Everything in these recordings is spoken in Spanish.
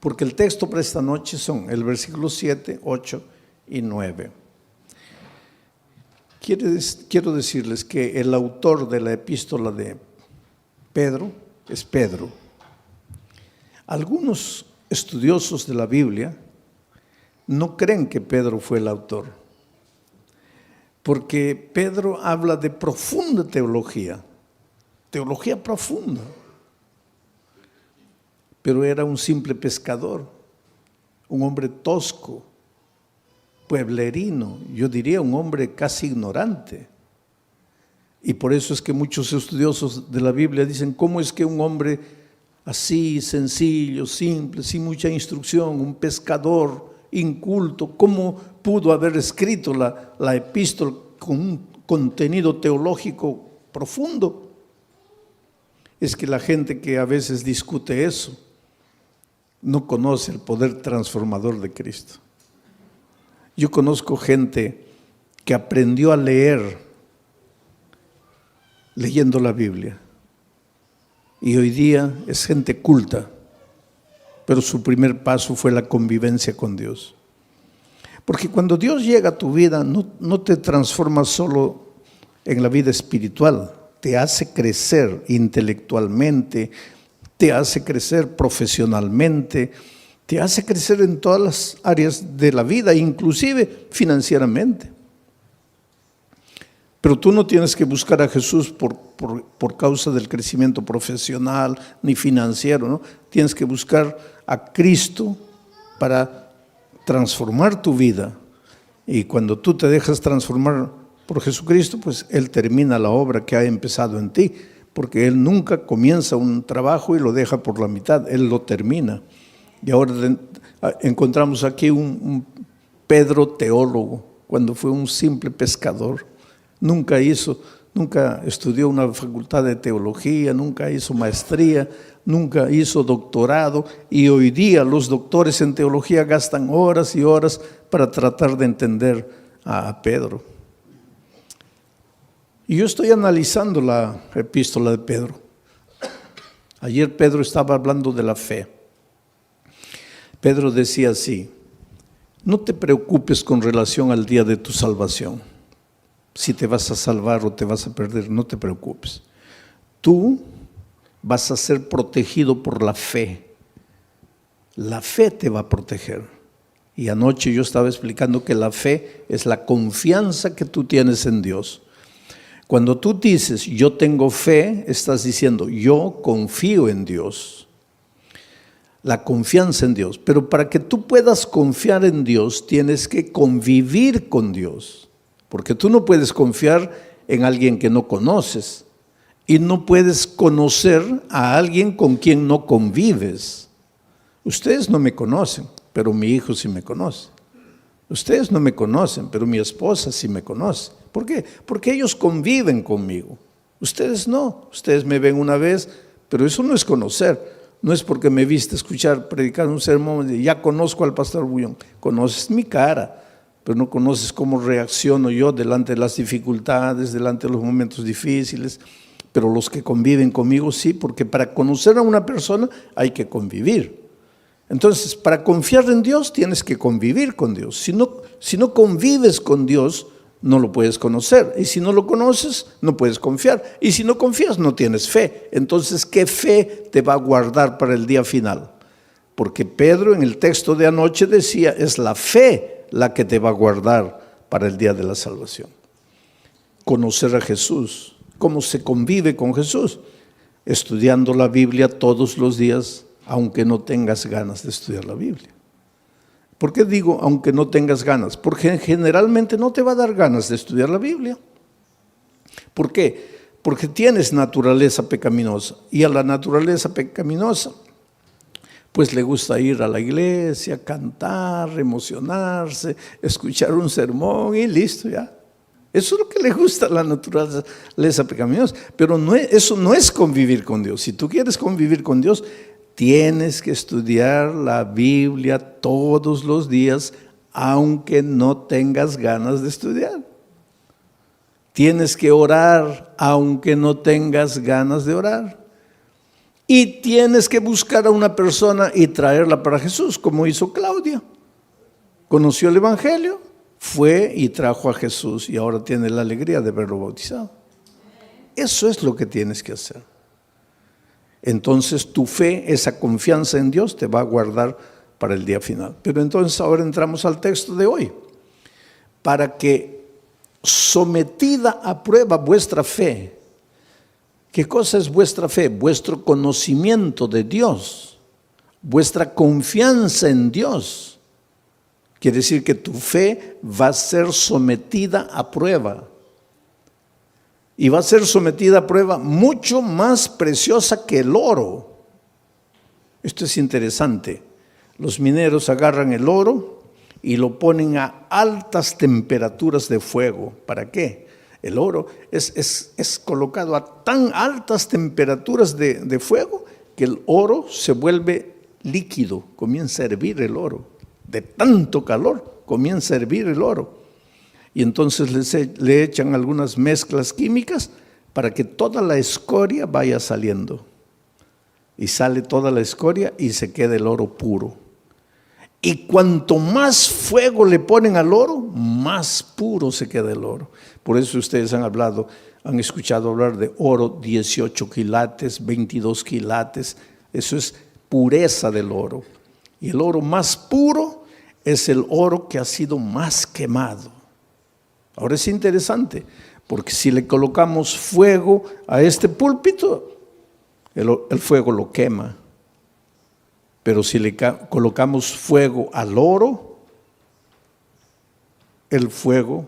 porque el texto para esta noche son el versículo 7, 8 y 9. Quiero decirles que el autor de la epístola de Pedro es Pedro. Algunos estudiosos de la Biblia no creen que Pedro fue el autor, porque Pedro habla de profunda teología profunda, pero era un simple pescador, un hombre tosco, pueblerino, yo diría un hombre casi ignorante. Y por eso es que muchos estudiosos de la Biblia dicen, ¿cómo es que un hombre así, sencillo, simple, sin mucha instrucción, un pescador inculto, cómo pudo haber escrito la epístola con un contenido teológico profundo? Es que la gente que a veces discute eso no conoce el poder transformador de Cristo. Yo conozco gente que aprendió a leer leyendo la Biblia y hoy día es gente culta, pero su primer paso fue la convivencia con Dios. Porque cuando Dios llega a tu vida no te transforma solo en la vida espiritual, te hace crecer intelectualmente, te hace crecer profesionalmente, te hace crecer en todas las áreas de la vida, inclusive financieramente. Pero tú no tienes que buscar a Jesús por causa del crecimiento profesional ni financiero, ¿no? Tienes que buscar a Cristo para transformar tu vida. Y cuando tú te dejas transformar por Jesucristo, pues Él termina la obra que ha empezado en ti, porque Él nunca comienza un trabajo y lo deja por la mitad, Él lo termina. Y ahora encontramos aquí un Pedro teólogo, cuando fue un simple pescador. Nunca estudió una facultad de teología, nunca hizo maestría, nunca hizo doctorado, y hoy día los doctores en teología gastan horas y horas para tratar de entender a Pedro. Y yo estoy analizando la epístola de Pedro. Ayer Pedro estaba hablando de la fe. Pedro decía así: no te preocupes con relación al día de tu salvación. Si te vas a salvar o te vas a perder, no te preocupes. Tú vas a ser protegido por la fe. La fe te va a proteger. Y anoche yo estaba explicando que la fe es la confianza que tú tienes en Dios. Cuando tú dices, yo tengo fe, estás diciendo, yo confío en Dios. La confianza en Dios. Pero para que tú puedas confiar en Dios, tienes que convivir con Dios. Porque tú no puedes confiar en alguien que no conoces. Y no puedes conocer a alguien con quien no convives. Ustedes no me conocen, pero mi hijo sí me conoce. Ustedes no me conocen, pero mi esposa sí me conoce. ¿Por qué? Porque ellos conviven conmigo. Ustedes no. Ustedes me ven una vez, pero eso no es conocer. No es porque me viste escuchar, predicar un sermón y ya conozco al pastor Bullón. Conoces mi cara, pero no conoces cómo reacciono yo delante de las dificultades, delante de los momentos difíciles. Pero los que conviven conmigo sí, porque para conocer a una persona hay que convivir. Entonces, para confiar en Dios tienes que convivir con Dios. Si no convives con Dios, no lo puedes conocer. Y si no lo conoces, no puedes confiar. Y si no confías, no tienes fe. Entonces, ¿qué fe te va a guardar para el día final? Porque Pedro en el texto de anoche decía, es la fe la que te va a guardar para el día de la salvación. Conocer a Jesús. ¿Cómo se convive con Jesús? Estudiando la Biblia todos los días, aunque no tengas ganas de estudiar la Biblia. ¿Por qué digo aunque no tengas ganas? Porque generalmente no te va a dar ganas de estudiar la Biblia. ¿Por qué? Porque tienes naturaleza pecaminosa, y a la naturaleza pecaminosa pues le gusta ir a la iglesia, cantar, emocionarse, escuchar un sermón y listo ya. Eso es lo que le gusta a la naturaleza pecaminosa, pero eso no es convivir con Dios. Si tú quieres convivir con Dios, tienes que estudiar la Biblia todos los días, aunque no tengas ganas de estudiar. Tienes que orar, aunque no tengas ganas de orar. Y tienes que buscar a una persona y traerla para Jesús, como hizo Claudia. Conoció el Evangelio, fue y trajo a Jesús y ahora tiene la alegría de verlo bautizado. Eso es lo que tienes que hacer. Entonces tu fe, esa confianza en Dios te va a guardar para el día final. Pero entonces ahora entramos al texto de hoy. Para que sometida a prueba vuestra fe. ¿Qué cosa es vuestra fe? Vuestro conocimiento de Dios, vuestra confianza en Dios. Quiere decir que tu fe va a ser sometida a prueba. Y va a ser sometida a prueba mucho más preciosa que el oro. Esto es interesante. Los mineros agarran el oro y lo ponen a altas temperaturas de fuego. ¿Para qué? El oro es colocado a tan altas temperaturas de fuego que el oro se vuelve líquido, comienza a hervir el oro. De tanto calor comienza a hervir el oro. Y entonces le echan algunas mezclas químicas para que toda la escoria vaya saliendo. Y sale toda la escoria y se queda el oro puro. Y cuanto más fuego le ponen al oro, más puro se queda el oro. Por eso ustedes han escuchado hablar de oro 18 quilates, 22 quilates. Eso es pureza del oro. Y el oro más puro es el oro que ha sido más quemado. Ahora es interesante, porque si le colocamos fuego a este púlpito, el fuego lo quema. Pero si le colocamos fuego al oro, el fuego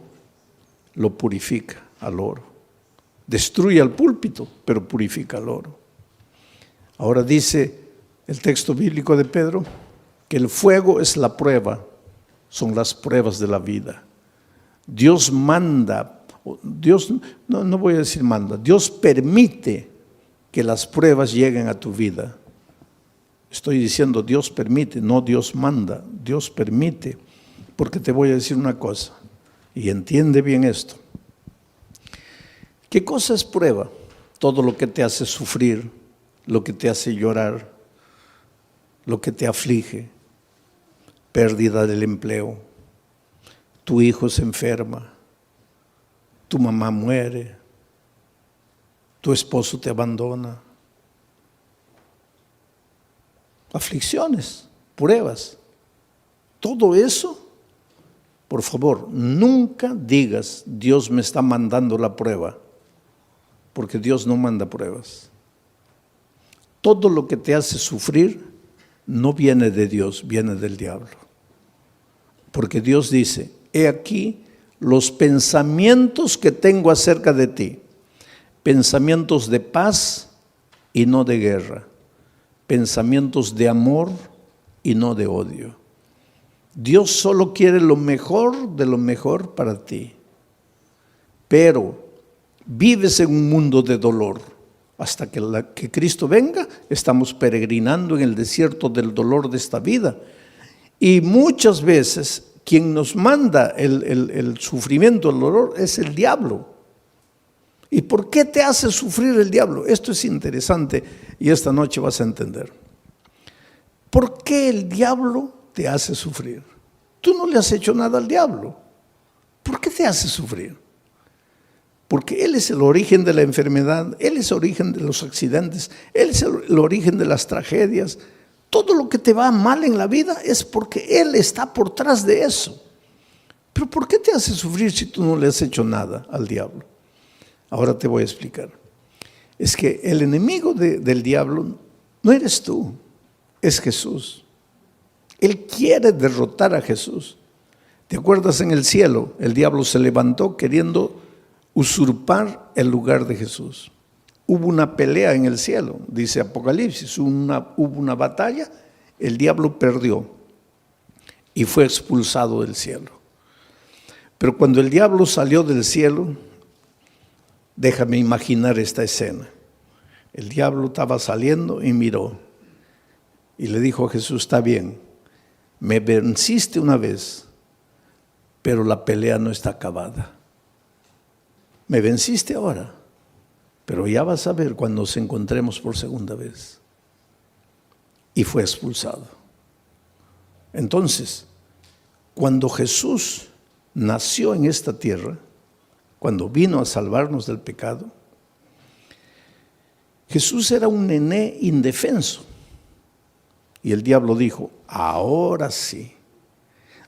lo purifica al oro. Destruye al púlpito, pero purifica al oro. Ahora dice el texto bíblico de Pedro que el fuego es la prueba, son las pruebas de la vida. Dios manda, no voy a decir manda, Dios permite que las pruebas lleguen a tu vida. Estoy diciendo Dios permite, no Dios manda, Dios permite. Porque te voy a decir una cosa, y entiende bien esto. ¿Qué cosa es prueba? Todo lo que te hace sufrir, lo que te hace llorar, lo que te aflige, pérdida del empleo, tu hijo se enferma, tu mamá muere, tu esposo te abandona. Aflicciones, pruebas, todo eso, por favor, nunca digas Dios me está mandando la prueba, porque Dios no manda pruebas. Todo lo que te hace sufrir no viene de Dios, viene del diablo. Porque Dios dice, he aquí los pensamientos que tengo acerca de ti, pensamientos de paz y no de guerra, pensamientos de amor y no de odio. Dios solo quiere lo mejor de lo mejor para ti. Pero vives en un mundo de dolor. Hasta que Cristo venga, estamos peregrinando en el desierto del dolor de esta vida. Y muchas veces quien nos manda el sufrimiento, el dolor, es el diablo. ¿Y por qué te hace sufrir el diablo? Esto es interesante y esta noche vas a entender. ¿Por qué el diablo te hace sufrir? Tú no le has hecho nada al diablo. ¿Por qué te hace sufrir? Porque Él es el origen de la enfermedad, Él es el origen de los accidentes, Él es el origen de las tragedias. Todo lo que te va mal en la vida es porque Él está por detrás de eso. Pero ¿por qué te hace sufrir si tú no le has hecho nada al diablo? Ahora te voy a explicar. Es que el enemigo del diablo no eres tú, es Jesús. Él quiere derrotar a Jesús. ¿Te acuerdas en el cielo? El diablo se levantó queriendo usurpar el lugar de Jesús. Hubo una pelea en el cielo, dice Apocalipsis, hubo una batalla, el diablo perdió y fue expulsado del cielo. Pero cuando el diablo salió del cielo, déjame imaginar esta escena. El diablo estaba saliendo y miró y le dijo a Jesús, está bien, me venciste una vez, pero la pelea no está acabada. Me venciste ahora, pero ya vas a ver cuando nos encontremos por segunda vez. y fue expulsado. Entonces, cuando Jesús nació en esta tierra, cuando vino a salvarnos del pecado, Jesús era un nené indefenso. Y el diablo dijo, ahora sí,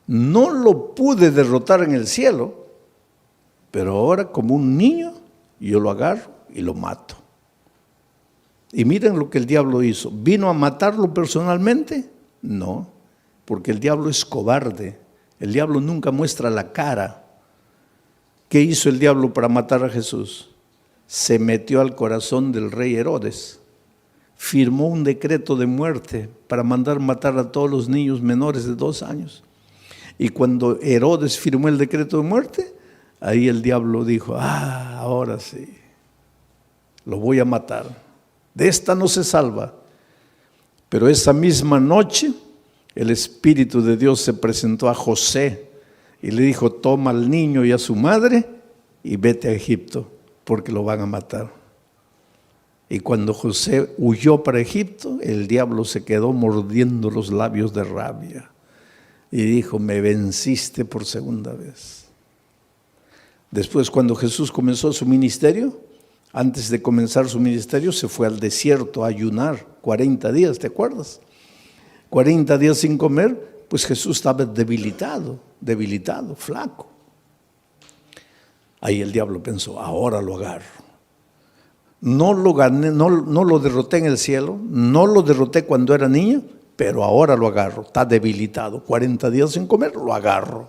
no lo pude derrotar en el cielo, pero ahora como un niño yo lo agarro y lo mato. Y miren lo que el diablo hizo. ¿Vino a matarlo personalmente? No, porque el diablo es cobarde. El diablo nunca muestra la cara. ¿Qué hizo el diablo para matar a Jesús? Se metió al corazón del rey Herodes. Firmó un decreto de muerte para mandar matar a todos los niños menores de 2 años. Y cuando Herodes firmó el decreto de muerte, ahí el diablo dijo, ahora sí, lo voy a matar. De esta no se salva. Pero esa misma noche, el Espíritu de Dios se presentó a José y le dijo, toma al niño y a su madre y vete a Egipto, porque lo van a matar. Y cuando José huyó para Egipto, el diablo se quedó mordiendo los labios de rabia y dijo, me venciste por segunda vez. Después, cuando Jesús comenzó su ministerio, antes de comenzar su ministerio, se fue al desierto a ayunar 40 días, ¿te acuerdas? 40 días sin comer, pues Jesús estaba debilitado, flaco. Ahí el diablo pensó, ahora lo agarro. No lo gané, no lo derroté en el cielo, no lo derroté cuando era niño, pero ahora lo agarro, está debilitado, 40 días sin comer, lo agarro.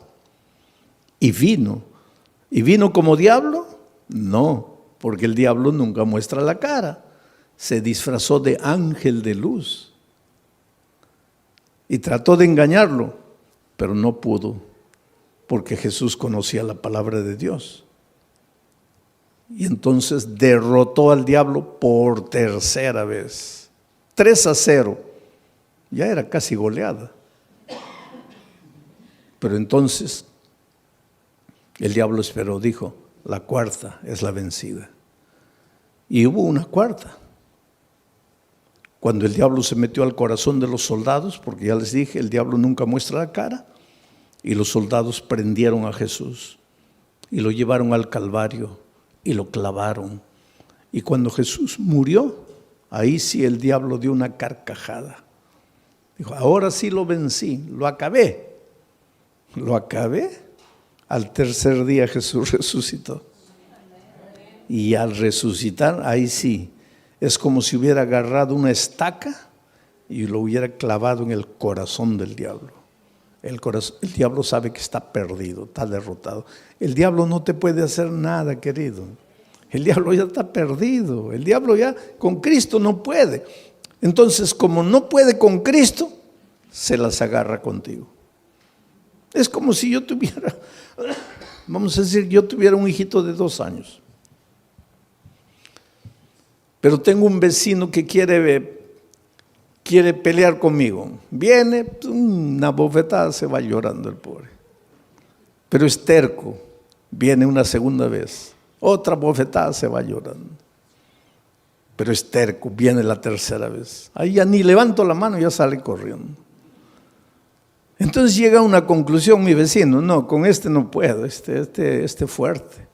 Y vino como diablo, no, porque el diablo nunca muestra la cara, se disfrazó de ángel de luz y trató de engañarlo, pero no pudo, porque Jesús conocía la palabra de Dios. Y entonces derrotó al diablo por tercera vez, 3-0, ya era casi goleada. Pero entonces el diablo esperó, dijo, la cuarta es la vencida. Y hubo una cuarta. Cuando el diablo se metió al corazón de los soldados, porque ya les dije, el diablo nunca muestra la cara, y los soldados prendieron a Jesús y lo llevaron al Calvario y lo clavaron. Y cuando Jesús murió, ahí sí el diablo dio una carcajada. Dijo, ahora sí lo vencí, lo acabé. Lo acabé. Al tercer día Jesús resucitó. Y al resucitar, ahí sí, es como si hubiera agarrado una estaca y lo hubiera clavado en el corazón del diablo. El diablo sabe que está perdido, está derrotado. El diablo no te puede hacer nada, querido. El diablo ya está perdido. El diablo ya con Cristo no puede. Entonces, como no puede con Cristo, se las agarra contigo. Es como si yo tuviera, vamos a decir, yo tuviera un hijito de 2 años. Pero tengo un vecino que quiere pelear conmigo. Viene, una bofetada, se va llorando el pobre. Pero es terco. Viene una segunda vez. Otra bofetada, se va llorando. Pero es terco, viene la tercera vez. Ahí ya ni levanto la mano, ya sale corriendo. Entonces llega a una conclusión mi vecino, no, con este no puedo, este fuerte.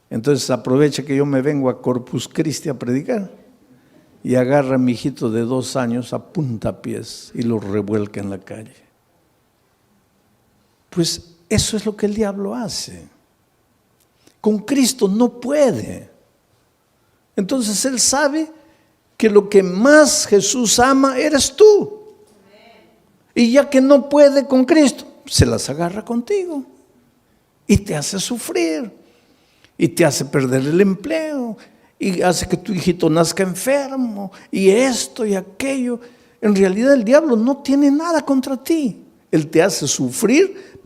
Entonces aprovecha que yo me vengo a Corpus Christi a predicar y agarra a mi hijito de 2 años a puntapiés y lo revuelca en la calle. Pues eso es lo que el diablo hace. Con Cristo no puede. Entonces Él sabe que lo que más Jesús ama eres tú. Y ya que no puede con Cristo, se las agarra contigo. Y te hace sufrir. Y te hace perder el empleo. Y hace que tu hijito nazca enfermo. Y esto y aquello. En realidad el diablo no tiene nada contra ti. Él te hace sufrir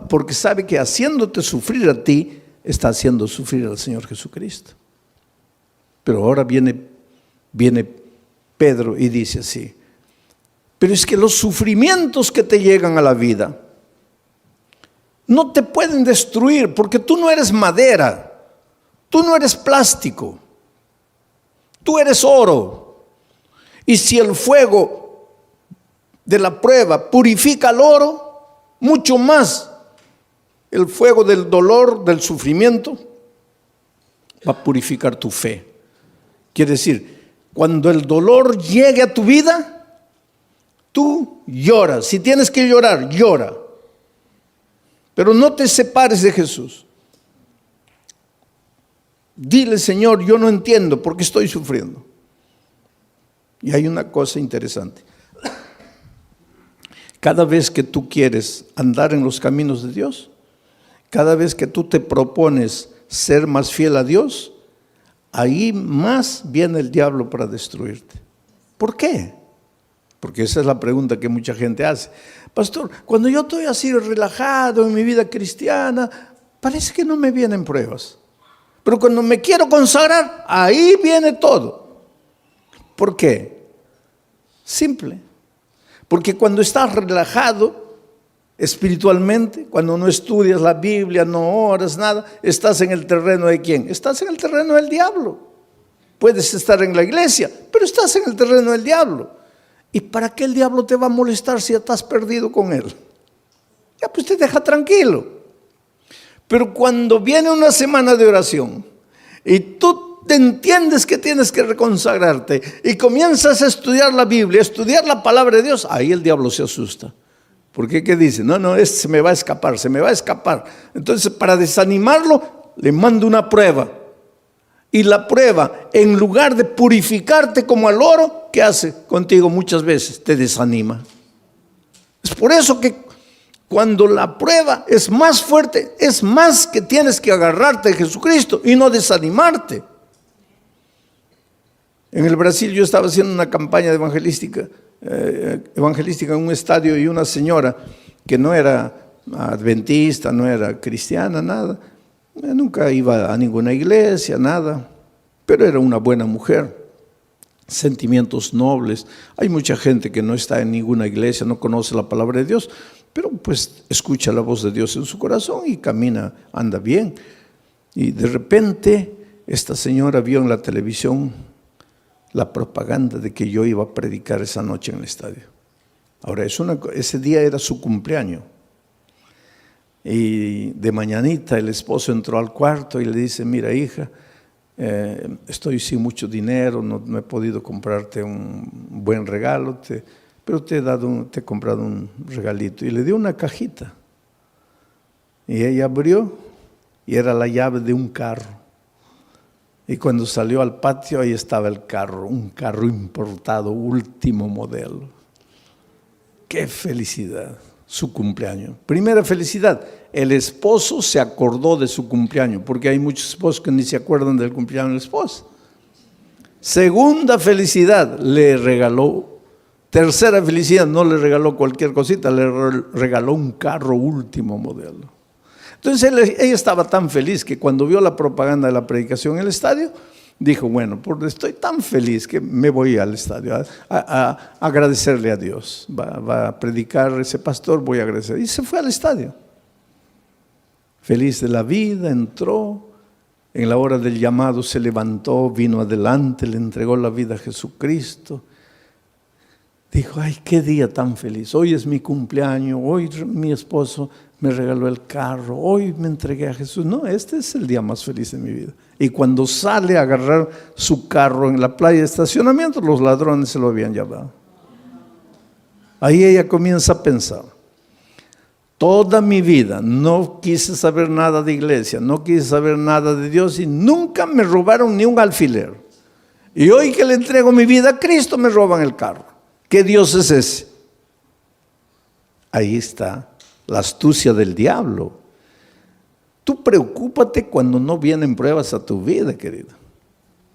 porque sabe que haciéndote sufrir a ti, está haciendo sufrir al Señor Jesucristo. Pero ahora viene Pedro y dice así, pero es que los sufrimientos que te llegan a la vida no te pueden destruir porque tú no eres madera, tú no eres plástico, tú eres oro. Y si el fuego de la prueba purifica el oro, mucho más el fuego del dolor, del sufrimiento, va a purificar tu fe. Quiere decir, cuando el dolor llegue a tu vida, tú lloras. Si tienes que llorar, llora. Pero no te separes de Jesús. Dile, Señor, yo no entiendo por qué estoy sufriendo. Y hay una cosa interesante. Cada vez que tú quieres andar en los caminos de Dios, cada vez que tú te propones ser más fiel a Dios, ahí más viene el diablo para destruirte. ¿Por qué? Porque esa es la pregunta que mucha gente hace. Pastor, cuando yo estoy así relajado en mi vida cristiana, parece que no me vienen pruebas. Pero cuando me quiero consagrar, ahí viene todo. ¿Por qué? Simple. Porque cuando estás relajado espiritualmente, cuando no estudias la Biblia, no oras, nada, estás en el terreno de ¿quién? Estás en el terreno del diablo. Puedes estar en la iglesia, pero estás en el terreno del diablo. ¿Y para qué el diablo te va a molestar si ya estás perdido con él? Ya pues te deja tranquilo. Pero cuando viene una semana de oración y tú te entiendes que tienes que reconsagrarte y comienzas a estudiar la Biblia, a estudiar la palabra de Dios, ahí el diablo se asusta. Porque ¿qué dice? No, este se me va a escapar, se me va a escapar. Entonces, para desanimarlo, le mando una prueba. Y la prueba, en lugar de purificarte como al oro, ¿qué hace contigo muchas veces? Te desanima. Es por eso que cuando la prueba es más fuerte, es más que tienes que agarrarte de Jesucristo y no desanimarte. En el Brasil yo estaba haciendo una campaña evangelística en un estadio, y una señora que no era adventista, no era cristiana, nada, nunca iba a ninguna iglesia, nada, pero era una buena mujer, sentimientos nobles. Hay mucha gente que no está en ninguna iglesia, no conoce la palabra de Dios, pero pues escucha la voz de Dios en su corazón y camina, anda bien. Y de repente esta señora vio en la televisión la propaganda de que yo iba a predicar esa noche en el estadio. Ahora, ese día era su cumpleaños. Y de mañanita el esposo entró al cuarto y le dice, mira hija, estoy sin mucho dinero, no he podido comprarte un buen regalo, pero te he comprado un regalito. Y le dio una cajita. Y ella abrió y era la llave de un carro. Y cuando salió al patio, ahí estaba el carro, un carro importado, último modelo. ¡Qué felicidad! Su cumpleaños. Primera felicidad, el esposo se acordó de su cumpleaños, porque hay muchos esposos que ni se acuerdan del cumpleaños de la esposa. Segunda felicidad, le regaló. Tercera felicidad, no le regaló cualquier cosita, le regaló un carro último modelo. Entonces ella estaba tan feliz que cuando vio la propaganda de la predicación en el estadio, dijo, bueno, estoy tan feliz que me voy al estadio a agradecerle a Dios. Va a predicar ese pastor, voy a agradecer. Y se fue al estadio. Feliz de la vida, entró. En la hora del llamado se levantó, vino adelante, le entregó la vida a Jesucristo. Dijo, ay, qué día tan feliz. Hoy es mi cumpleaños, hoy mi esposo me regaló el carro, hoy me entregué a Jesús. No, este es el día más feliz de mi vida. Y cuando sale a agarrar su carro en la playa de estacionamiento, los ladrones se lo habían llevado. Ahí ella comienza a pensar, toda mi vida no quise saber nada de iglesia, no quise saber nada de Dios y nunca me robaron ni un alfiler. Y hoy que le entrego mi vida a Cristo me roban el carro. ¿Qué Dios es ese? Ahí está la astucia del diablo. Tú preocúpate cuando no vienen pruebas a tu vida, querido.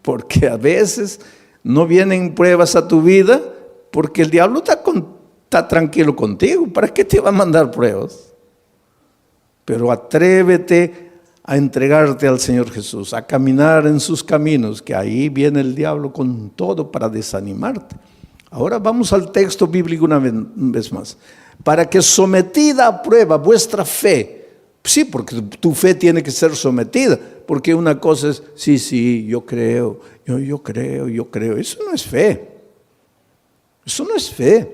Porque a veces no vienen pruebas a tu vida porque el diablo está tranquilo contigo. ¿Para qué te va a mandar pruebas? Pero atrévete a entregarte al Señor Jesús, a caminar en sus caminos, que ahí viene el diablo con todo para desanimarte. Ahora vamos al texto bíblico una vez más. Para que sometida a prueba vuestra fe, sí, porque tu fe tiene que ser sometida, porque una cosa es, sí, yo creo, yo creo, eso no es fe. Eso no es fe.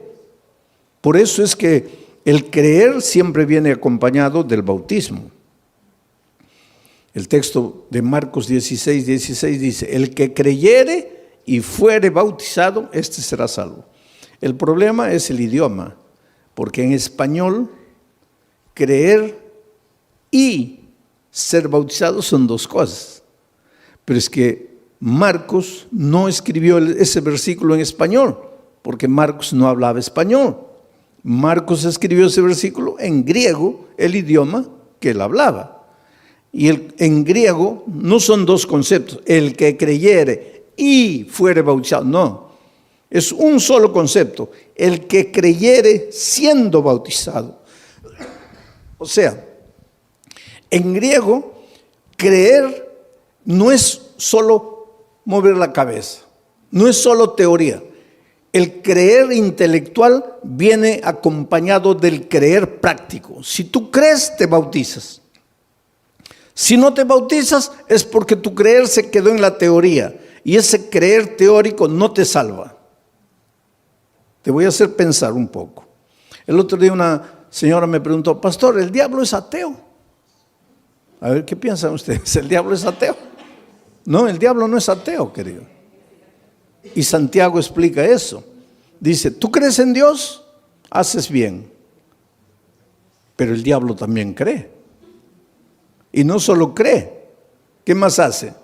Por eso es que el creer siempre viene acompañado del bautismo. El texto de Marcos 16 dice, el que creyere y fuere bautizado, este será salvo. El problema es el idioma, porque en español creer y ser bautizado son dos cosas. Pero es que Marcos no escribió ese versículo en español, porque Marcos no hablaba español. Marcos escribió ese versículo en griego, el idioma que él hablaba. Y en griego no son dos conceptos, el que creyere y fuere bautizado, no. Es un solo concepto, el que creyere siendo bautizado. O sea, en griego, creer no es solo mover la cabeza, no es solo teoría. El creer intelectual viene acompañado del creer práctico. Si tú crees, te bautizas. Si no te bautizas, es porque tu creer se quedó en la teoría. Y ese creer teórico no te salva. Te voy a hacer pensar un poco. El otro día una señora me preguntó, pastor, ¿el diablo es ateo? A ver, ¿qué piensan ustedes? ¿El diablo es ateo? No, el diablo no es ateo, querido. Y Santiago explica eso. Dice, ¿tú crees en Dios? Haces bien. Pero el diablo también cree. Y no solo cree. ¿Qué más hace?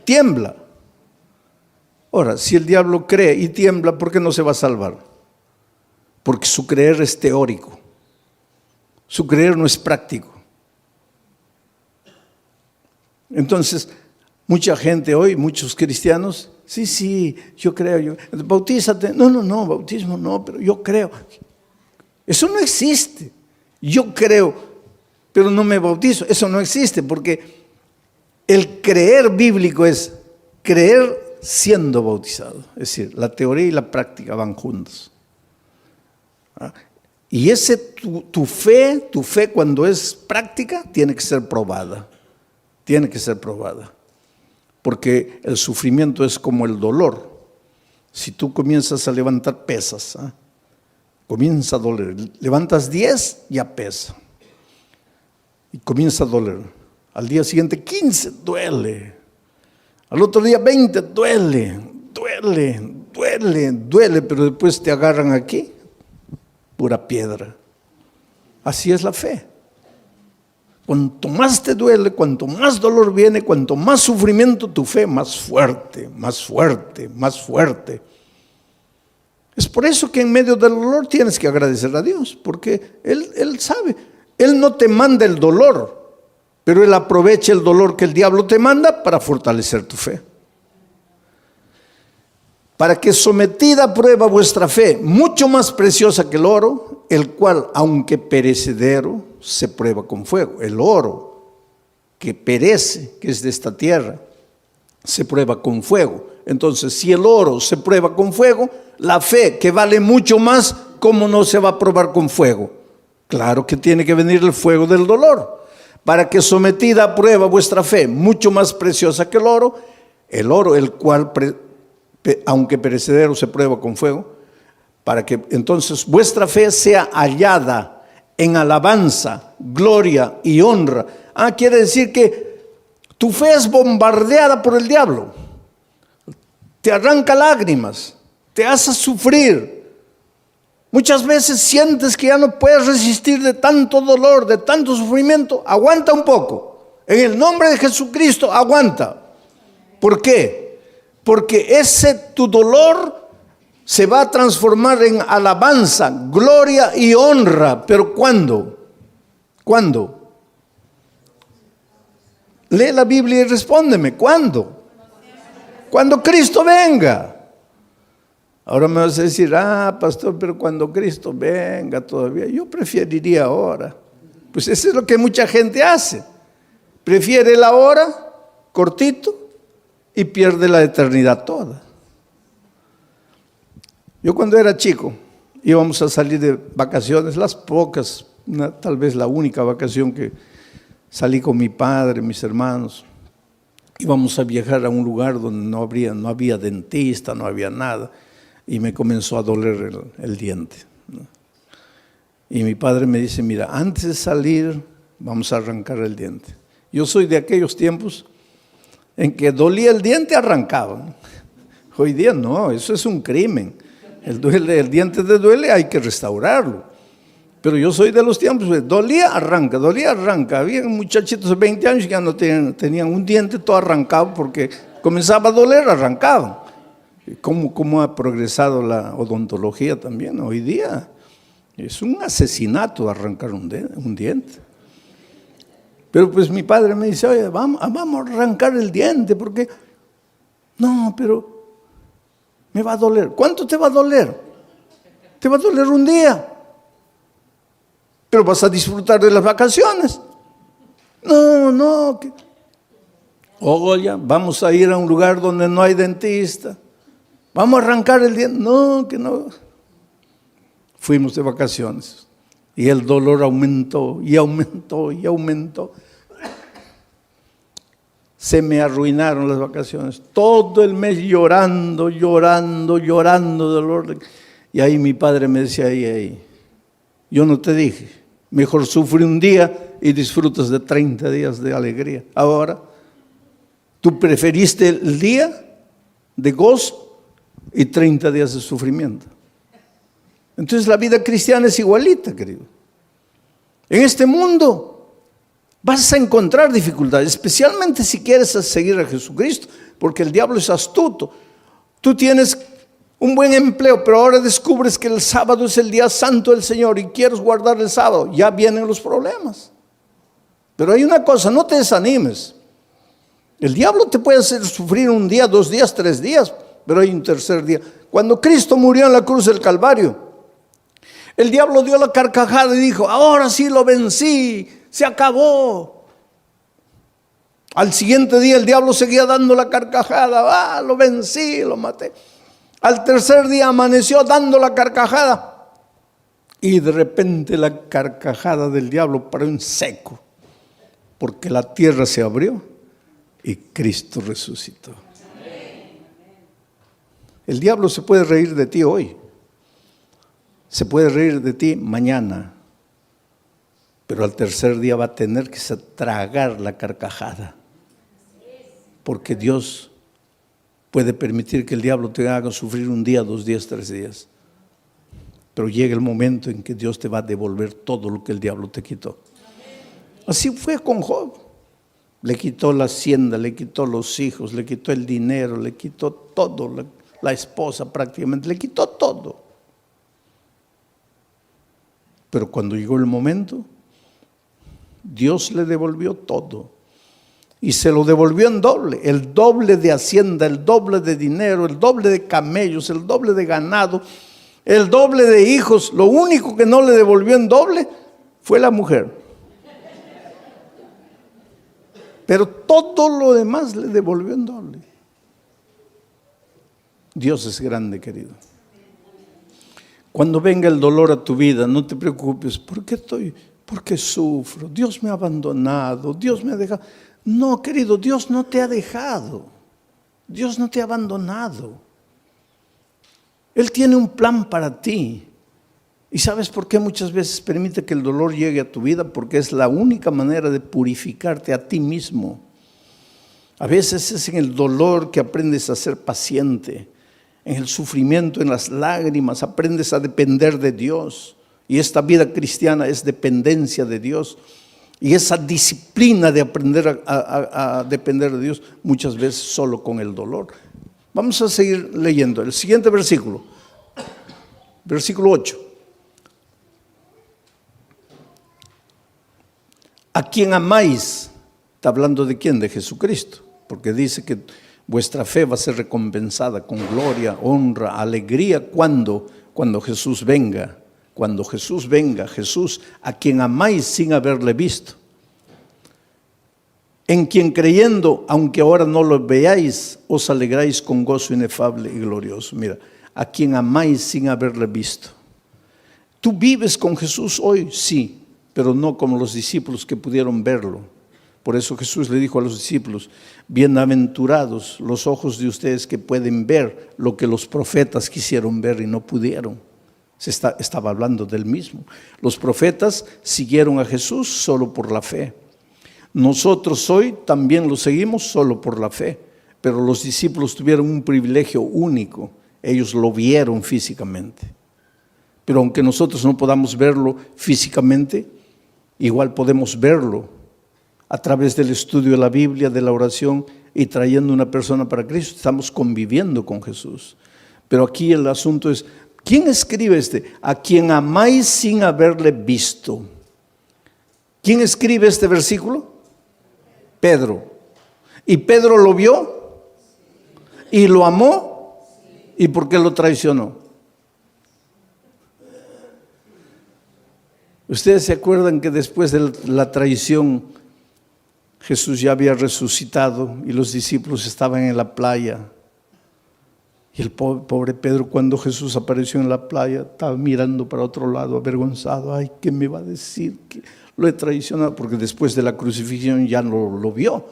Tiembla. Ahora, si el diablo cree y tiembla, ¿por qué no se va a salvar? Porque su creer es teórico. Su creer no es práctico. Entonces, mucha gente hoy, muchos cristianos, sí, yo creo, bautízate. No, bautismo no, pero yo creo. Eso no existe. Yo creo, pero no me bautizo. Eso no existe, porque el creer bíblico es creer siendo bautizado. Es decir, la teoría y la práctica van juntos. Y tu fe cuando es práctica, tiene que ser probada. Tiene que ser probada. Porque el sufrimiento es como el dolor. Si tú comienzas a levantar pesas, comienza a doler. Levantas 10, ya pesa. Y comienza a doler. Al día siguiente 15, duele. Al otro día 20, duele, pero después te agarran aquí, pura piedra. Así es la fe. Cuanto más te duele, cuanto más dolor viene, cuanto más sufrimiento, tu fe más fuerte, más fuerte, más fuerte. Es por eso que en medio del dolor tienes que agradecer a Dios, porque Él sabe. Él no te manda el dolor, pero Él aprovecha el dolor que el diablo te manda para fortalecer tu fe. Para que sometida a prueba vuestra fe, mucho más preciosa que el oro, el cual, aunque perecedero, se prueba con fuego. El oro que perece, que es de esta tierra, se prueba con fuego. Entonces, si el oro se prueba con fuego, la fe, que vale mucho más, ¿cómo no se va a probar con fuego? Claro que tiene que venir el fuego del dolor. Para que sometida a prueba vuestra fe, mucho más preciosa que el oro el cual, aunque perecedero, se prueba con fuego, para que entonces vuestra fe sea hallada en alabanza, gloria y honra. Quiere decir que tu fe es bombardeada por el diablo. Te arranca lágrimas, te hace sufrir. Muchas veces sientes que ya no puedes resistir de tanto dolor, de tanto sufrimiento. Aguanta un poco. En el nombre de Jesucristo, aguanta. ¿Por qué? Porque tu dolor se va a transformar en alabanza, gloria y honra. ¿Pero cuándo? ¿Cuándo? Lee la Biblia y respóndeme. ¿Cuándo? Cuando Cristo venga. Ahora me vas a decir, pastor, pero cuando Cristo venga todavía, yo preferiría ahora. Pues eso es lo que mucha gente hace. Prefiere la hora, cortito, y pierde la eternidad toda. Yo cuando era chico, íbamos a salir de vacaciones, las pocas, tal vez la única vacación que salí con mi padre, mis hermanos. Íbamos a viajar a un lugar donde no había dentista, no había nada. y me comenzó a doler el diente, ¿no? Y mi padre me dice, mira, antes de salir vamos a arrancar el diente. Yo soy de aquellos tiempos en que dolía el diente, arrancaba. Hoy día no, eso es un crimen. El diente te duele, hay que restaurarlo. Pero yo soy de los tiempos, dolía, arranca, dolía, arranca. Había muchachitos de 20 años que ya no tenían un diente todo arrancado porque comenzaba a doler, arrancaban. ¿Cómo ha progresado la odontología también? Hoy día es un asesinato arrancar un diente. Pero pues mi padre me dice, oye, vamos a arrancar el diente porque... No, pero me va a doler. ¿Cuánto te va a doler? Te va a doler un día. Pero vas a disfrutar de las vacaciones. No. Oye, vamos a ir a un lugar donde no hay dentista. Vamos a arrancar el diente. No, que no. Fuimos de vacaciones y el dolor aumentó y aumentó y aumentó. Se me arruinaron las vacaciones. Todo el mes llorando dolor. Y ahí mi padre me decía, ahí, yo no te dije, mejor sufre un día y disfrutas de 30 días de alegría. Ahora, tú preferiste el día de gozo y 30 días de sufrimiento. Entonces la vida cristiana es igualita, querido. En este mundo vas a encontrar dificultades, especialmente si quieres seguir a Jesucristo, porque el diablo es astuto. Tú tienes un buen empleo, pero ahora descubres que el sábado es el día santo del Señor y quieres guardar el sábado, ya vienen los problemas. Pero hay una cosa, no te desanimes. El diablo te puede hacer sufrir un día, 2 días, 3 días, pero hay un tercer día. Cuando Cristo murió en la cruz del Calvario, el diablo dio la carcajada y dijo, ahora sí lo vencí, se acabó. Al siguiente día el diablo seguía dando la carcajada, lo vencí, lo maté. Al tercer día amaneció dando la carcajada y de repente la carcajada del diablo paró en seco, porque la tierra se abrió y Cristo resucitó. El diablo se puede reír de ti hoy, se puede reír de ti mañana, pero al tercer día va a tener que tragar la carcajada, porque Dios puede permitir que el diablo te haga sufrir un día, 2 días, 3 días, pero llega el momento en que Dios te va a devolver todo lo que el diablo te quitó. Así fue con Job. Le quitó la hacienda, le quitó los hijos, le quitó el dinero, le quitó todo, la esposa prácticamente, le quitó todo. Pero cuando llegó el momento, Dios le devolvió todo. Y se lo devolvió en doble. El doble de hacienda, el doble de dinero, el doble de camellos, el doble de ganado, el doble de hijos. Lo único que no le devolvió en doble fue la mujer. Pero todo lo demás le devolvió en doble. Dios es grande, querido. Cuando venga el dolor a tu vida, no te preocupes. ¿Por qué sufro? Dios me ha abandonado, Dios me ha dejado. No, querido, Dios no te ha dejado. Dios no te ha abandonado. Él tiene un plan para ti. ¿Y sabes por qué muchas veces permite que el dolor llegue a tu vida? Porque es la única manera de purificarte a ti mismo. A veces es en el dolor que aprendes a ser paciente. En el sufrimiento, en las lágrimas, aprendes a depender de Dios. Y esta vida cristiana es dependencia de Dios. Y esa disciplina de aprender a depender de Dios, muchas veces solo con el dolor. Vamos a seguir leyendo. El siguiente versículo. Versículo 8. ¿A quién amáis? Está hablando de quién, de Jesucristo. Porque dice que vuestra fe va a ser recompensada con gloria, honra, alegría. ¿Cuándo? Cuando Jesús venga. Cuando Jesús venga, Jesús a quien amáis sin haberle visto. En quien creyendo, aunque ahora no lo veáis, os alegráis con gozo inefable y glorioso. Mira, a quien amáis sin haberle visto. ¿Tú vives con Jesús hoy? Sí, pero no como los discípulos que pudieron verlo. Por eso Jesús le dijo a los discípulos: bienaventurados los ojos de ustedes que pueden ver lo que los profetas quisieron ver y no pudieron. Estaba hablando del mismo. Los profetas siguieron a Jesús solo por la fe. Nosotros hoy también lo seguimos solo por la fe, pero los discípulos tuvieron un privilegio único. Ellos lo vieron físicamente. Pero aunque nosotros no podamos verlo físicamente, igual podemos verlo a través del estudio de la Biblia, de la oración y trayendo una persona para Cristo. Estamos conviviendo con Jesús. Pero aquí el asunto es, ¿quién escribe a quien amáis sin haberle visto? ¿Quién escribe este versículo? Pedro. ¿Y Pedro lo vio? ¿Y lo amó? ¿Y por qué lo traicionó? Ustedes se acuerdan que después de la traición Jesús ya había resucitado y los discípulos estaban en la playa. Y el pobre Pedro, cuando Jesús apareció en la playa, estaba mirando para otro lado, avergonzado. Ay, ¿qué me va a decir? Que lo he traicionado, porque después de la crucifixión ya no lo vio.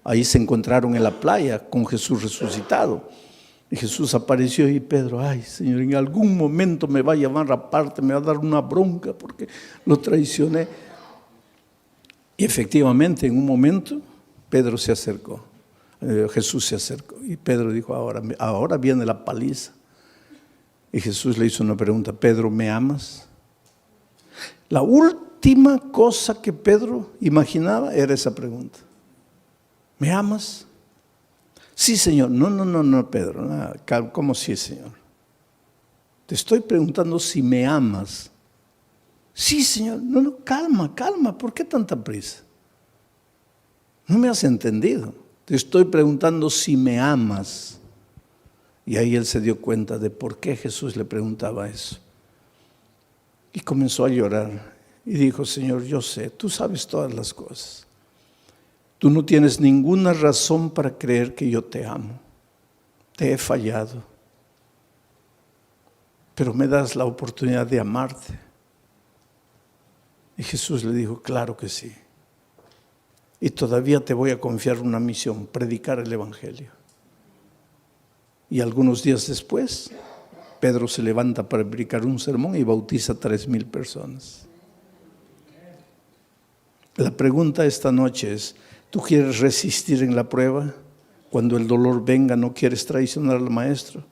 Ahí se encontraron en la playa con Jesús resucitado. Y Jesús apareció y Pedro: ay, Señor, en algún momento me va a llamar aparte, me va a dar una bronca porque lo traicioné. Y efectivamente, en un momento, Pedro se acercó. Jesús se acercó y Pedro dijo: ahora viene la paliza. Y Jesús le hizo una pregunta: Pedro, ¿me amas? La última cosa que Pedro imaginaba era esa pregunta: ¿me amas? Sí, Señor. No, Pedro. ¿Cómo sí, Señor? Te estoy preguntando si me amas. Sí, Señor. No, calma. ¿Por qué tanta prisa? No me has entendido. Te estoy preguntando si me amas. Y ahí él se dio cuenta de por qué Jesús le preguntaba eso. Y comenzó a llorar. Y dijo: Señor, yo sé, tú sabes todas las cosas. Tú no tienes ninguna razón para creer que yo te amo. Te he fallado. Pero me das la oportunidad de amarte. Y Jesús le dijo: claro que sí. Y todavía te voy a confiar una misión: predicar el Evangelio. Y algunos días después, Pedro se levanta para predicar un sermón y bautiza a 3,000 personas. La pregunta esta noche es: ¿tú quieres resistir en la prueba? Cuando el dolor venga, ¿no quieres traicionar al Maestro?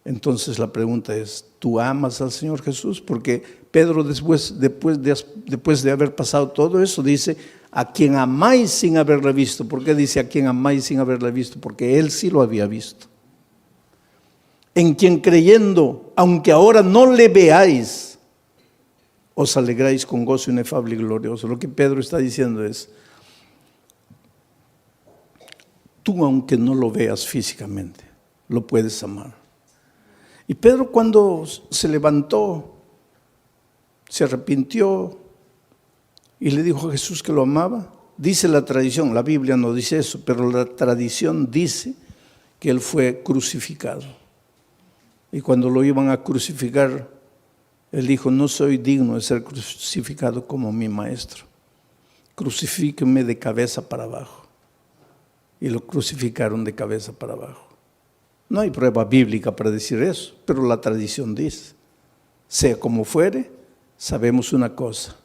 Entonces la pregunta es: ¿tú amas al Señor Jesús? Porque Pedro después de haber pasado todo eso dice: a quien amáis sin haberle visto. ¿Por qué dice a quien amáis sin haberle visto? Porque él sí lo había visto. En quien creyendo, aunque ahora no le veáis, os alegráis con gozo inefable y glorioso. Lo que Pedro está diciendo es: tú, aunque no lo veas físicamente, lo puedes amar. Y Pedro, cuando se levantó, se arrepintió y le dijo a Jesús que lo amaba. Dice la tradición, la Biblia no dice eso, pero la tradición dice que él fue crucificado. Y cuando lo iban a crucificar, él dijo: no soy digno de ser crucificado como mi Maestro. Crucifíquenme de cabeza para abajo. Y lo crucificaron de cabeza para abajo. No hay prueba bíblica para decir eso, pero la tradición dice. Sea como fuere, sabemos una cosa: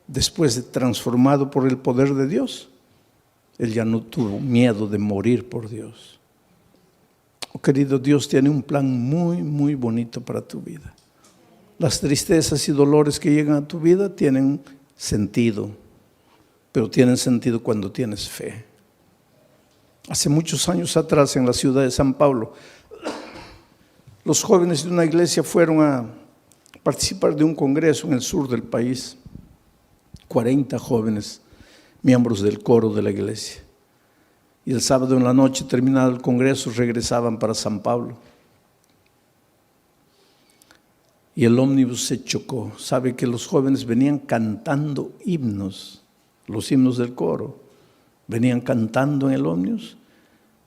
después de transformado por el poder de Dios, él ya no tuvo miedo de morir por Dios. Oh, querido, Dios tiene un plan muy, muy bonito para tu vida. Las tristezas y dolores que llegan a tu vida tienen sentido, pero tienen sentido cuando tienes fe. Hace muchos años atrás, en la ciudad de San Pablo, los jóvenes de una iglesia fueron a participar de un congreso en el sur del país. 40 jóvenes, miembros del coro de la iglesia. Y el sábado en la noche, terminado el congreso, regresaban para San Pablo. Y el ómnibus se chocó. Sabe que los jóvenes venían cantando himnos, los himnos del coro. Venían cantando en el ómnibus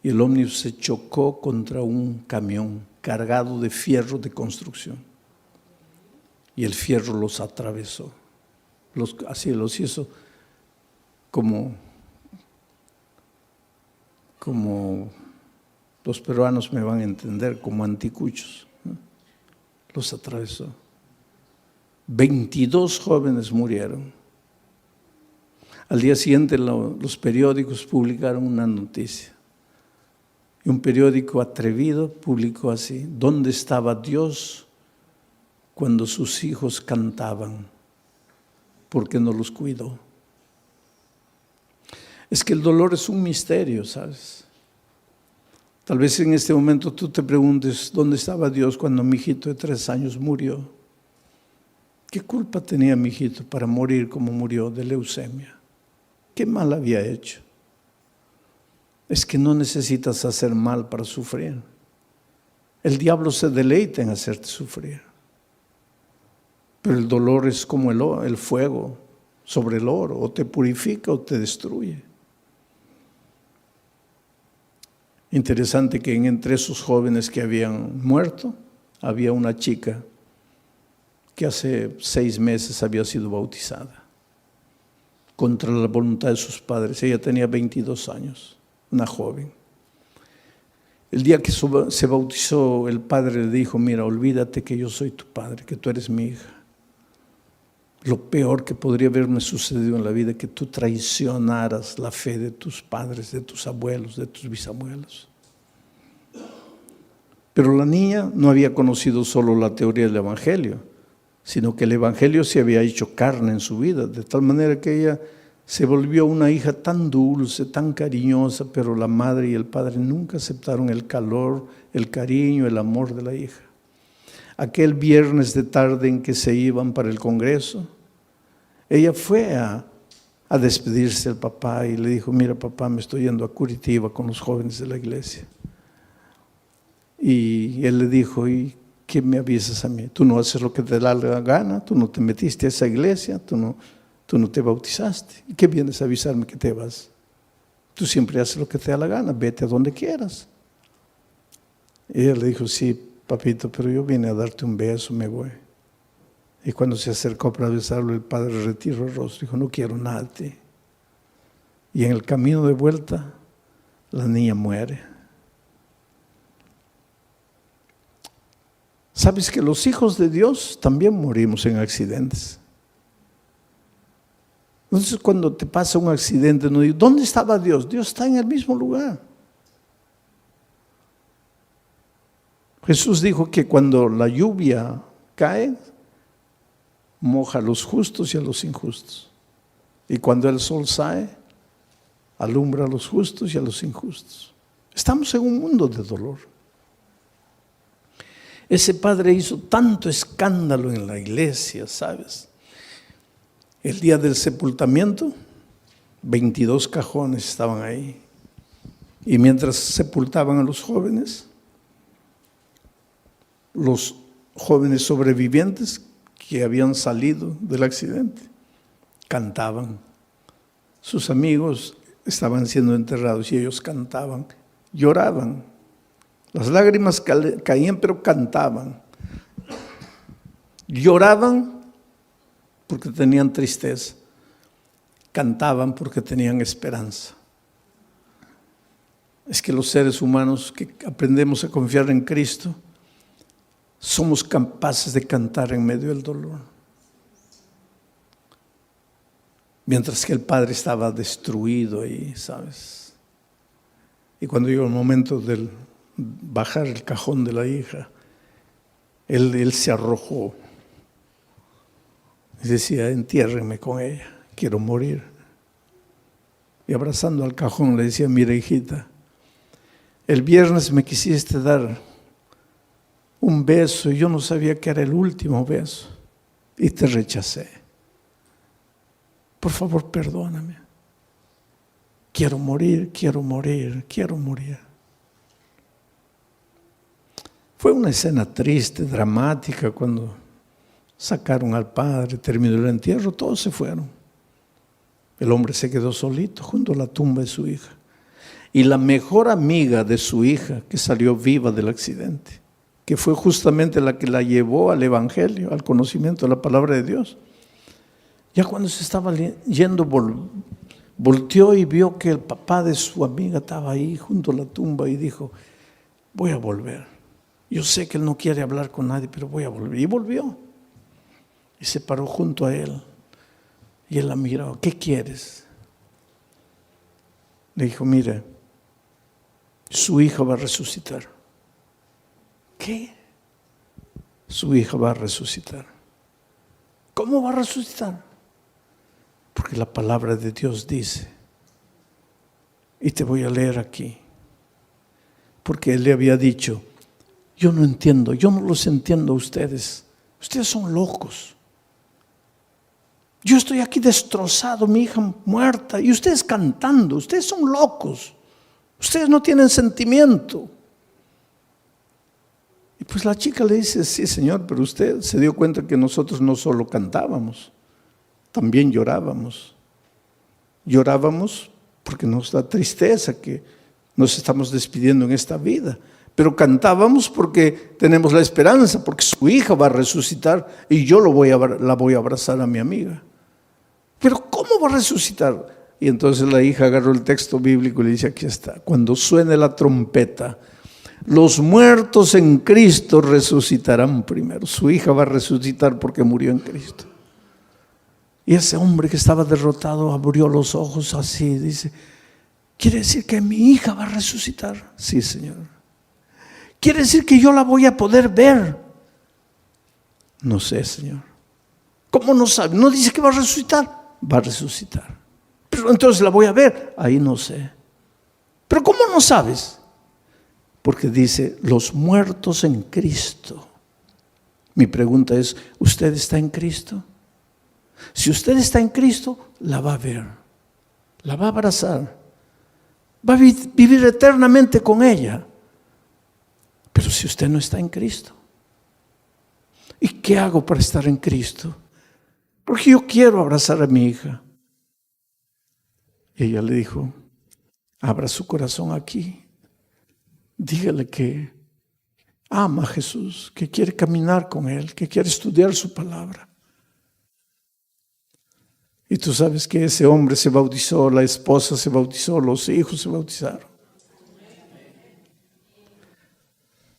y el ómnibus se chocó contra un camión cargado de fierro de construcción. Y el fierro los atravesó. así los hizo como los peruanos me van a entender, como anticuchos, ¿no? Los atravesó. 22 jóvenes murieron. Al día siguiente los periódicos publicaron una noticia. Y un periódico atrevido publicó así: ¿dónde estaba Dios cuando sus hijos cantaban? ¿Por qué no los cuidó? Es que el dolor es un misterio, ¿sabes? Tal vez en este momento tú te preguntes, ¿dónde estaba Dios cuando mi hijito de 3 años murió? ¿Qué culpa tenía mi hijito para morir como murió de leucemia? ¿Qué mal había hecho? Es que no necesitas hacer mal para sufrir. El diablo se deleita en hacerte sufrir. Pero el dolor es como el fuego sobre el oro, o te purifica o te destruye. Interesante que entre esos jóvenes que habían muerto, había una chica que hace 6 meses había sido bautizada, contra la voluntad de sus padres. Ella tenía 22 años, una joven. El día que se bautizó, el padre le dijo: mira, olvídate que yo soy tu padre, que tú eres mi hija. Lo peor que podría haberme sucedido en la vida es que tú traicionaras la fe de tus padres, de tus abuelos, de tus bisabuelos. Pero la niña no había conocido solo la teoría del Evangelio, sino que el Evangelio se había hecho carne en su vida, de tal manera que ella se volvió una hija tan dulce, tan cariñosa, pero la madre y el padre nunca aceptaron el calor, el cariño, el amor de la hija. Aquel viernes de tarde en que se iban para el congreso, ella fue a despedirse del papá y le dijo: mira papá, me estoy yendo a Curitiba con los jóvenes de la iglesia. Y él le dijo: ¿y qué me avisas a mí? Tú no haces lo que te da la gana, tú no te metiste a esa iglesia, tú no te bautizaste. ¿Y qué vienes a avisarme que te vas? Tú siempre haces lo que te da la gana, vete a donde quieras. Y él le dijo: sí, papito, pero yo vine a darte un beso, me voy. Y cuando se acercó para besarlo, el padre retiró el rostro y dijo: no quiero nada de ti. Y en el camino de vuelta, la niña muere. ¿Sabes que los hijos de Dios también morimos en accidentes? Entonces, cuando te pasa un accidente, no digo: ¿dónde estaba Dios? Dios está en el mismo lugar. Jesús dijo que cuando la lluvia cae, moja a los justos y a los injustos. Y cuando el sol sale, alumbra a los justos y a los injustos. Estamos en un mundo de dolor. Ese padre hizo tanto escándalo en la iglesia, ¿sabes? El día del sepultamiento, 22 cajones estaban ahí. Y mientras sepultaban a los jóvenes sobrevivientes que habían salido del accidente cantaban. Sus amigos estaban siendo enterrados y ellos cantaban, lloraban. Las lágrimas caían, pero cantaban. Lloraban porque tenían tristeza. Cantaban porque tenían esperanza. Es que los seres humanos que aprendemos a confiar en Cristo, somos capaces de cantar en medio del dolor. Mientras que el padre estaba destruido ahí, ¿sabes? Y cuando llegó el momento del bajar el cajón de la hija, él se arrojó y decía: entiérrenme con ella, quiero morir. Y abrazando al cajón le decía: mira hijita, el viernes me quisiste dar un beso y yo no sabía que era el último beso y te rechacé. Por favor, perdóname. Quiero morir, quiero morir, quiero morir. Fue una escena triste, dramática, cuando sacaron al padre, terminó el entierro, todos se fueron. El hombre se quedó solito junto a la tumba de su hija. Y la mejor amiga de su hija, que salió viva del accidente, que fue justamente la que la llevó al Evangelio, al conocimiento de la palabra de Dios, Ya cuando se estaba yendo, volteó y vio que el papá de su amiga estaba ahí junto a la tumba y dijo, voy a volver. Yo sé que él no quiere hablar con nadie, pero voy a volver. Y volvió. Y se paró junto a él. Y él la miró, ¿qué quieres? Le dijo, mire, su hija va a resucitar. ¿Qué? Su hija va a resucitar. ¿Cómo va a resucitar? Porque la palabra de Dios dice, y te voy a leer aquí, porque él le había dicho, yo no entiendo, yo no los entiendo a ustedes, ustedes son locos. Yo estoy aquí destrozado, mi hija muerta, y ustedes cantando, ustedes son locos, ustedes no tienen sentimiento. Y pues la chica le dice, sí señor, pero usted se dio cuenta que nosotros no solo cantábamos, también llorábamos. Llorábamos porque nos da tristeza que nos estamos despidiendo en esta vida. Pero cantábamos porque tenemos la esperanza, porque su hija va a resucitar y yo la voy a abrazar a mi amiga. Pero ¿cómo va a resucitar? Y entonces la hija agarró el texto bíblico y le dice, aquí está, cuando suene la trompeta, los muertos en Cristo resucitarán primero. Su hija va a resucitar porque murió en Cristo. Y ese hombre que estaba derrotado abrió los ojos así, dice, ¿quiere decir que mi hija va a resucitar? Sí, Señor. ¿Quiere decir que yo la voy a poder ver? No sé, Señor. ¿Cómo no sabe? No dice que va a resucitar. Va a resucitar. Pero entonces la voy a ver. Ahí no sé. ¿Pero cómo no sabes? Porque dice, los muertos en Cristo. Mi pregunta es, ¿usted está en Cristo? Si usted está en Cristo, la va a ver, la va a abrazar, va a vivir eternamente con ella. Pero si usted no está en Cristo, ¿y qué hago para estar en Cristo? Porque yo quiero abrazar a mi hija. Y ella le dijo, abra su corazón aquí, dígale que ama a Jesús, que quiere caminar con Él, que quiere estudiar su palabra. Y tú sabes que ese hombre se bautizó, la esposa se bautizó, los hijos se bautizaron.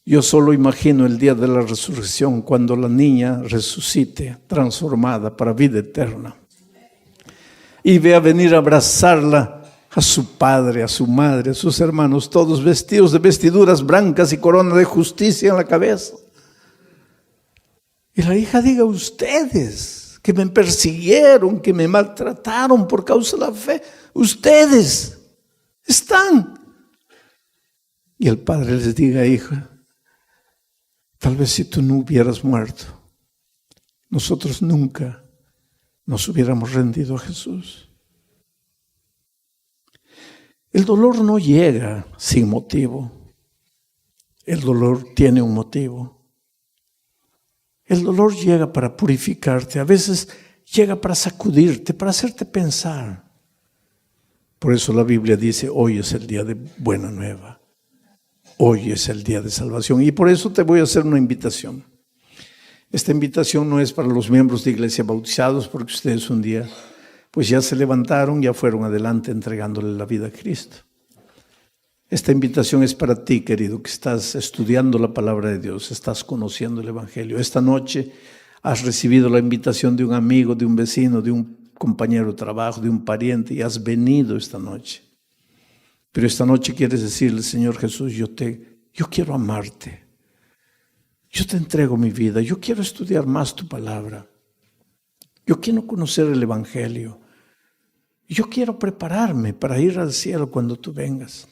Yo solo imagino el día de la resurrección, cuando la niña resucite, transformada para vida eterna. Y vea venir a abrazarla a su padre, a su madre, a sus hermanos, todos vestidos de vestiduras blancas y corona de justicia en la cabeza. Y la hija diga, ustedes que me persiguieron, que me maltrataron por causa de la fe, ustedes están. Y el padre les diga, hija, tal vez si tú no hubieras muerto, nosotros nunca nos hubiéramos rendido a Jesús. El dolor no llega sin motivo. El dolor tiene un motivo. El dolor llega para purificarte, a veces llega para sacudirte, para hacerte pensar. Por eso la Biblia dice, hoy es el día de buena nueva. Hoy es el día de salvación. Y por eso te voy a hacer una invitación. Esta invitación no es para los miembros de iglesia bautizados, porque ustedes un día pues ya se levantaron, ya fueron adelante entregándole la vida a Cristo. Esta invitación es para ti, querido, que estás estudiando la palabra de Dios, estás conociendo el Evangelio. Esta noche has recibido la invitación de un amigo, de un vecino, de un compañero de trabajo, de un pariente, y has venido esta noche. Pero esta noche quieres decirle, Señor Jesús, yo quiero amarte. Yo te entrego mi vida, yo quiero estudiar más tu palabra. Yo quiero conocer el Evangelio. Yo quiero prepararme para ir al cielo cuando tú vengas.